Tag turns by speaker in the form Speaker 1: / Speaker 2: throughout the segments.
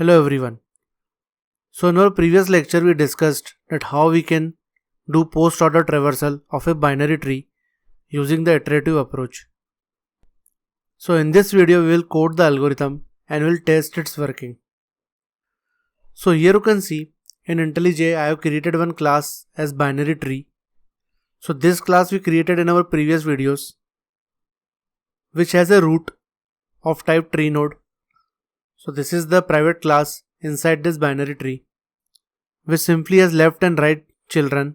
Speaker 1: Hello everyone. So in our previous lecture we discussed that how we can do post-order traversal of a binary tree using the iterative approach. So in this video we will code the algorithm and will test its working. So here you can see in IntelliJ I have created one class as binary tree. So this class we created in our previous videos, which has a root of type tree node. So this is the private class inside this binary tree, which simply has left and right children.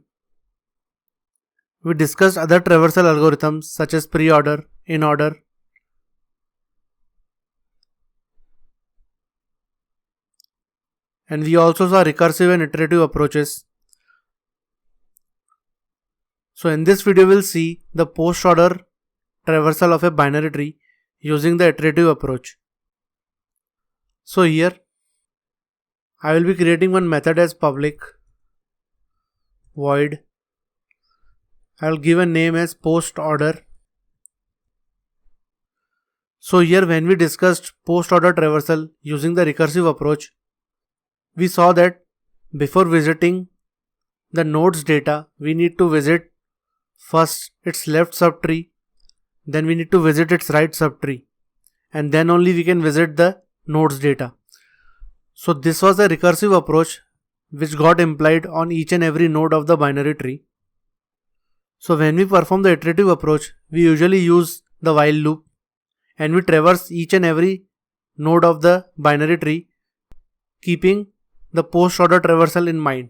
Speaker 1: We discussed other traversal algorithms such as pre-order, in-order, and we also saw recursive and iterative approaches. So in this video we'll see the post-order traversal of a binary tree using the iterative approach. So here I will be creating one method as public void. I will give a name as post-order. So here when we discussed post-order traversal using the recursive approach, we saw that before visiting the node's data, we need to visit first its left subtree, then we need to visit its right subtree, and then only we can visit the node's data. So this was a recursive approach which got implied on each and every node of the binary tree. So when we perform the iterative approach, we usually use the while loop and we traverse each and every node of the binary tree, keeping the post-order traversal in mind.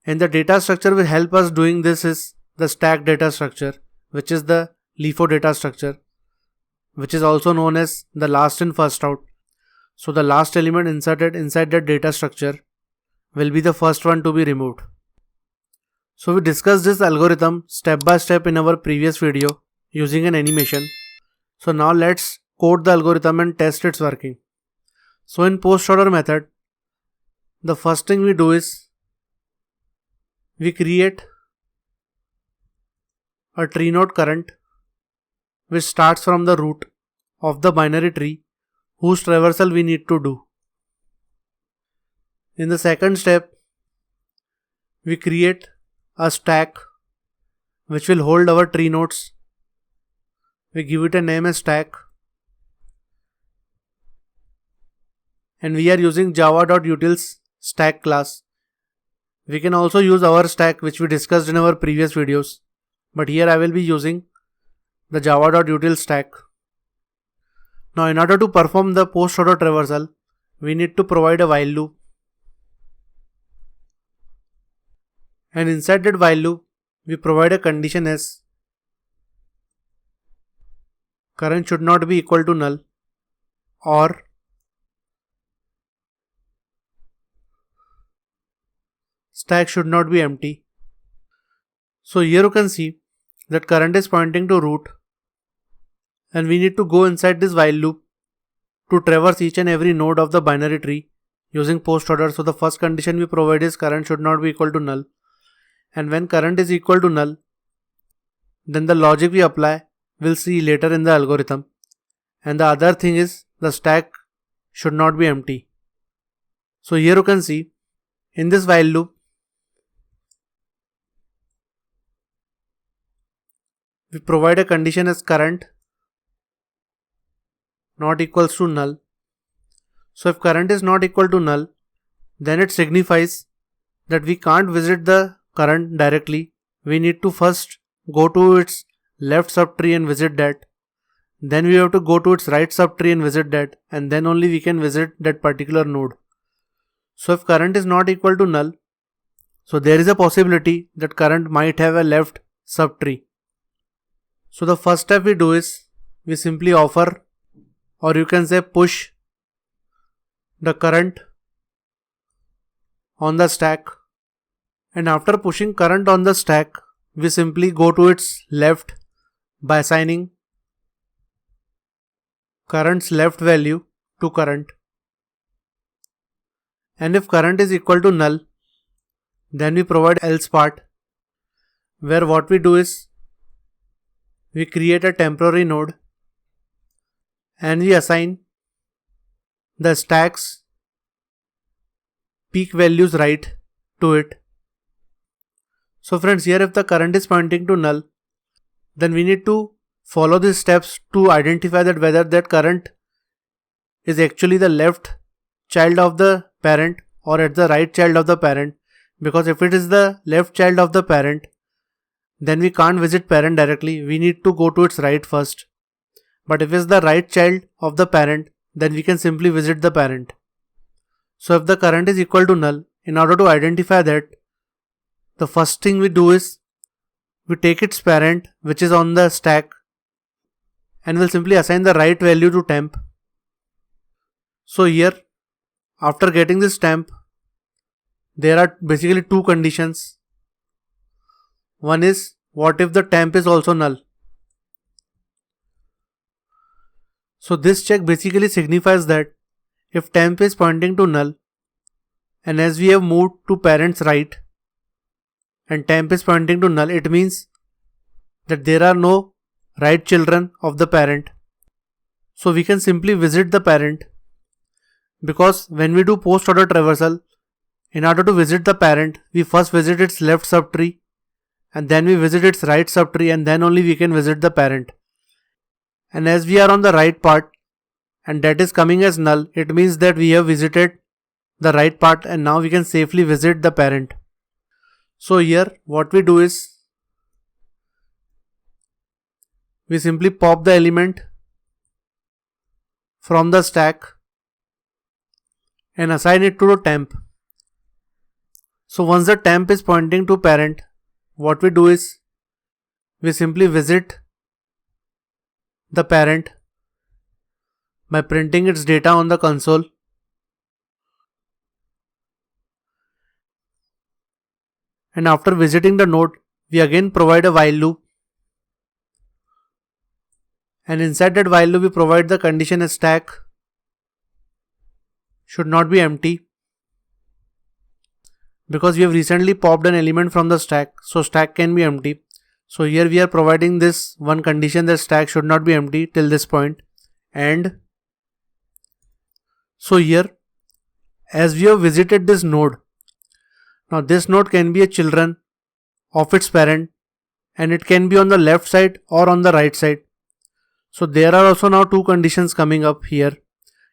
Speaker 1: And the data structure will help us doing this is the stack data structure, which is the LIFO data structure, which is also known as the last in first out. So the last element inserted inside that data structure will be the first one to be removed. So we discussed this algorithm step by step in our previous video using an animation. So now let's code the algorithm and test its working. So in post-order method, the first thing we do is we create a tree node current which starts from the root of the binary tree whose traversal we need to do. In the second step, we create a stack which will hold our tree nodes. We give it a name as stack, and we are using java.utils stack class. We can also use our stack which we discussed in our previous videos, but here I will be using the java.utils stack. Now in order to perform the post-order traversal, we need to provide a while loop, and inside that while loop we provide a condition as current should not be equal to null or stack should not be empty. So here you can see that current is pointing to root, and we need to go inside this while loop to traverse each and every node of the binary tree using post order. So the first condition we provide is current should not be equal to null, and when current is equal to null, then the logic we apply we'll see later in the algorithm, and the other thing is the stack should not be empty. So here you can see in this while loop we provide a condition as current not equals to null. So if current is not equal to null, then it signifies that we can't visit the current directly. We need to first go to its left subtree and visit that. Then we have to go to its right subtree and visit that, and then only we can visit that particular node. So if current is not equal to null, so there is a possibility that current might have a left subtree. So the first step we do is we simply offer, or you can say push, the current on the stack, and after pushing current on the stack we simply go to its left by assigning current's left value to current, and if current is equal to null, then we provide else part, where what we do is we create a temporary node and we assign the stacks peak values right to it. So friends, here if the current is pointing to null, then we need to follow these steps to identify that whether that current is actually the left child of the parent or at the right child of the parent. Because if it is the left child of the parent, then we can't visit parent directly, we need to go to its right first. But if it's the right child of the parent, then we can simply visit the parent. So if the current is equal to null, in order to identify that, the first thing we do is we take its parent, which is on the stack, and we'll simply assign the right value to temp. So here, after getting this temp, there are basically two conditions. One is, what if the temp is also null? So this check basically signifies that if temp is pointing to null, and as we have moved to parent's right, and temp is pointing to null, it means that there are no right children of the parent. So we can simply visit the parent, because when we do post-order traversal, in order to visit the parent, we first visit its left subtree, and then we visit its right subtree, and then only we can visit the parent. And as we are on the right part, and that is coming as null, it means that we have visited the right part, and now we can safely visit the parent. So here what we do is, we simply pop the element from the stack and assign it to the temp. So once the temp is pointing to parent, what we do is, we simply visit the parent by printing its data on the console. And after visiting the node, we again provide a while loop. And inside that while loop, we provide the condition as stack should not be empty, because we have recently popped an element from the stack, so stack can be empty. So here we are providing this one condition that stack should not be empty till this point. And so here, as we have visited this node, now this node can be a children of its parent, and it can be on the left side or on the right side. So there are also now two conditions coming up here.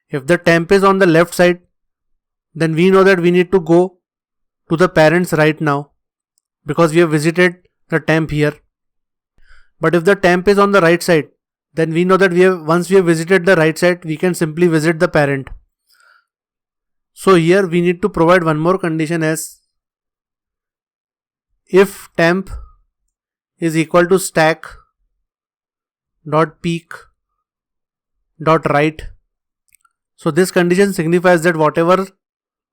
Speaker 1: If the temp is on the left side, then we know that we need to go to the parent's right now, because we have visited the temp here. But if the temp is on the right side, then we know that once we have visited the right side, we can simply visit the parent. So here we need to provide one more condition as, if temp is equal to stack dot peak dot right. So this condition signifies that whatever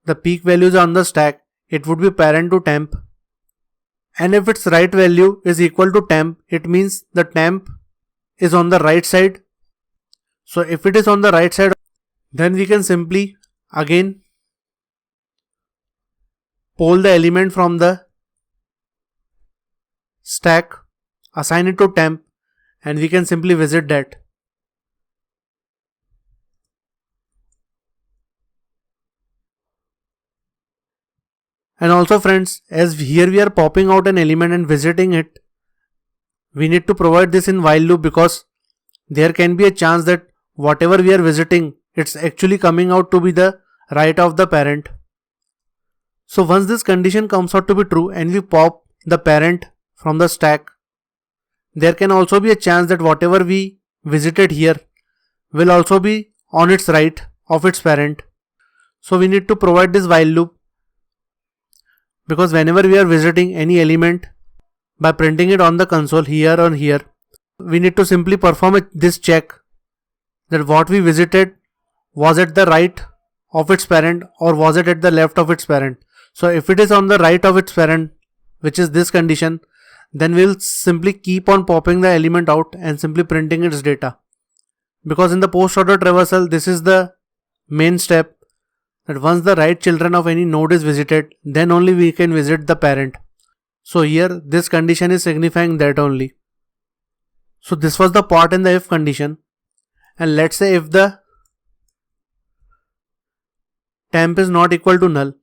Speaker 1: the peak values are on the stack, it would be parent to temp. And if its right value is equal to temp, it means the temp is on the right side. So if it is on the right side, then we can simply again pull the element from the stack, assign it to temp, and we can simply visit that. And also friends, as here we are popping out an element and visiting it, we need to provide this in while loop, because there can be a chance that whatever we are visiting, it's actually coming out to be the right of the parent. So once this condition comes out to be true and we pop the parent from the stack, there can also be a chance that whatever we visited here will also be on its right of its parent. So we need to provide this while loop, because whenever we are visiting any element by printing it on the console here or here, we need to simply perform this check that what we visited, was at the right of its parent or was it at the left of its parent. So if it is on the right of its parent, which is this condition, then we'll simply keep on popping the element out and simply printing its data. Because in the post-order traversal, this is the main step, that once the right children of any node is visited, then only we can visit the parent. So here this condition is signifying that only. So this was the part in the if condition. And let's say if the temp is not equal to null,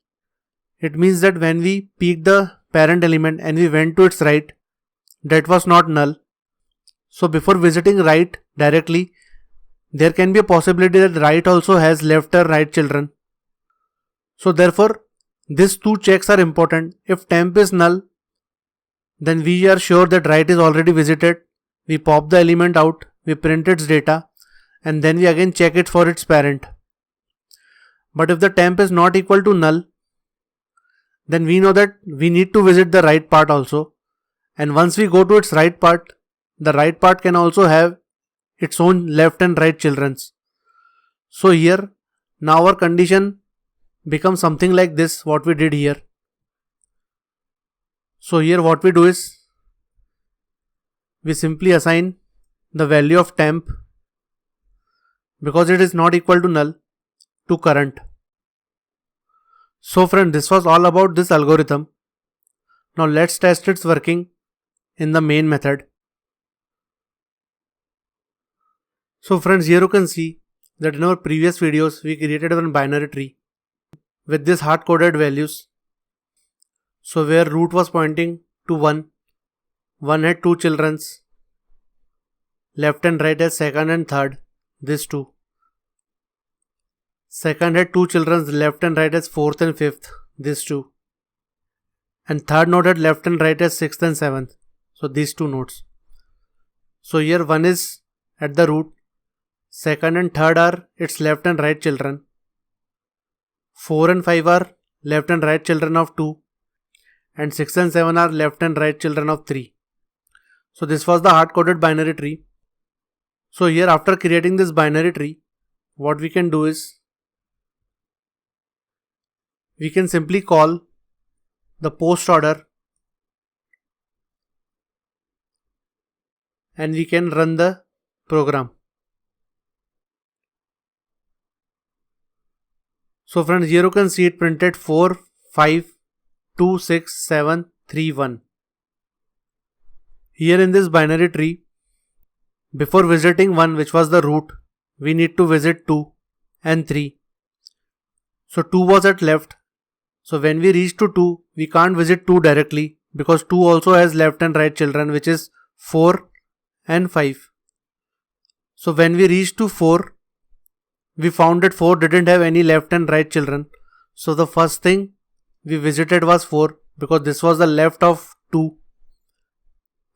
Speaker 1: it means that when we picked the parent element and we went to its right, that was not null. So before visiting right directly, there can be a possibility that right also has left or right children. So therefore, these two checks are important. If temp is null, then we are sure that right is already visited. We pop the element out, we print its data, and then we again check it for its parent. But if the temp is not equal to null, then we know that we need to visit the right part also. And once we go to its right part, the right part can also have its own left and right childrens. So here, now our condition becomes something like this, what we did here. So here what we do is, we simply assign the value of temp, because it is not equal to null, to current. So friend, this was all about this algorithm. Now let's test its working in the main method. So friends, here you can see that in our previous videos we created one binary tree with this hard-coded values. So where root was pointing to 1, 1 had 2 childrens, left and right as second and third, these two. Second had 2 children left and right as 4th and 5th, these two. And third node had left and right as 6th and 7th, so these two nodes. So here 1 is at the root, second and third are its left and right children. 4 and 5 are left and right children of 2, and 6 and 7 are left and right children of 3. So this was the hard-coded binary tree. So here after creating this binary tree, what we can do is, we can simply call the post order and we can run the program. So friends, here you can see it printed 4, 5, 2, 6, 7, 3, 1. Here in this binary tree, before visiting 1, which was the root, we need to visit 2 and 3. So 2 was at left. So when we reach to 2, we can't visit 2 directly because 2 also has left and right children, which is 4 and 5. So when we reach to 4, we found that 4 didn't have any left and right children. So the first thing we visited was 4 because this was the left of 2.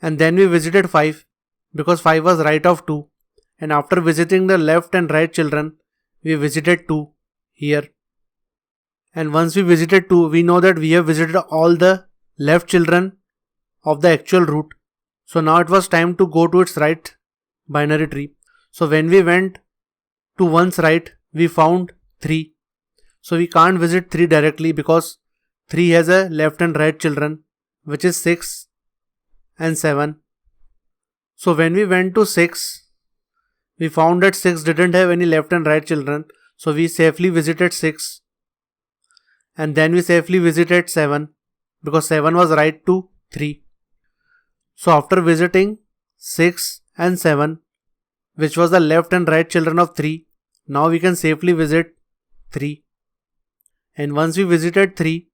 Speaker 1: And then we visited 5 because 5 was right of 2. And after visiting the left and right children, we visited 2 here. And once we visited 2, we know that we have visited all the left children of the actual root. So now it was time to go to its right binary tree. So when we went to 1's right, we found 3. So we can't visit 3 directly because 3 has a left and right children, which is 6 and 7. So when we went to 6, we found that 6 didn't have any left and right children. So we safely visited 6. And then we safely visited 7 because 7 was right to 3. So after visiting 6 and 7, which was the left and right children of 3, now we can safely visit 3. And once we visited 3,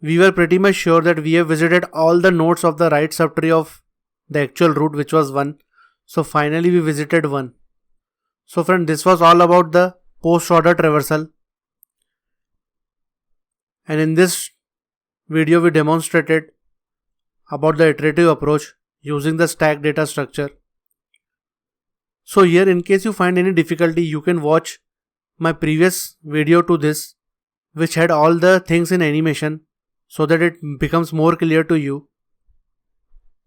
Speaker 1: we were pretty much sure that we have visited all the nodes of the right subtree of the actual root, which was 1. So finally we visited 1. So friend, this was all about the post order traversal. And in this video we demonstrated about the iterative approach using the stack data structure. So here, in case you find any difficulty, you can watch my previous video to this, which had all the things in animation so that it becomes more clear to you.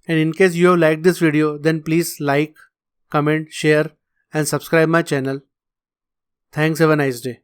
Speaker 1: And in case you have liked this video, then please like, comment, share and subscribe my channel. Thanks, have a nice day.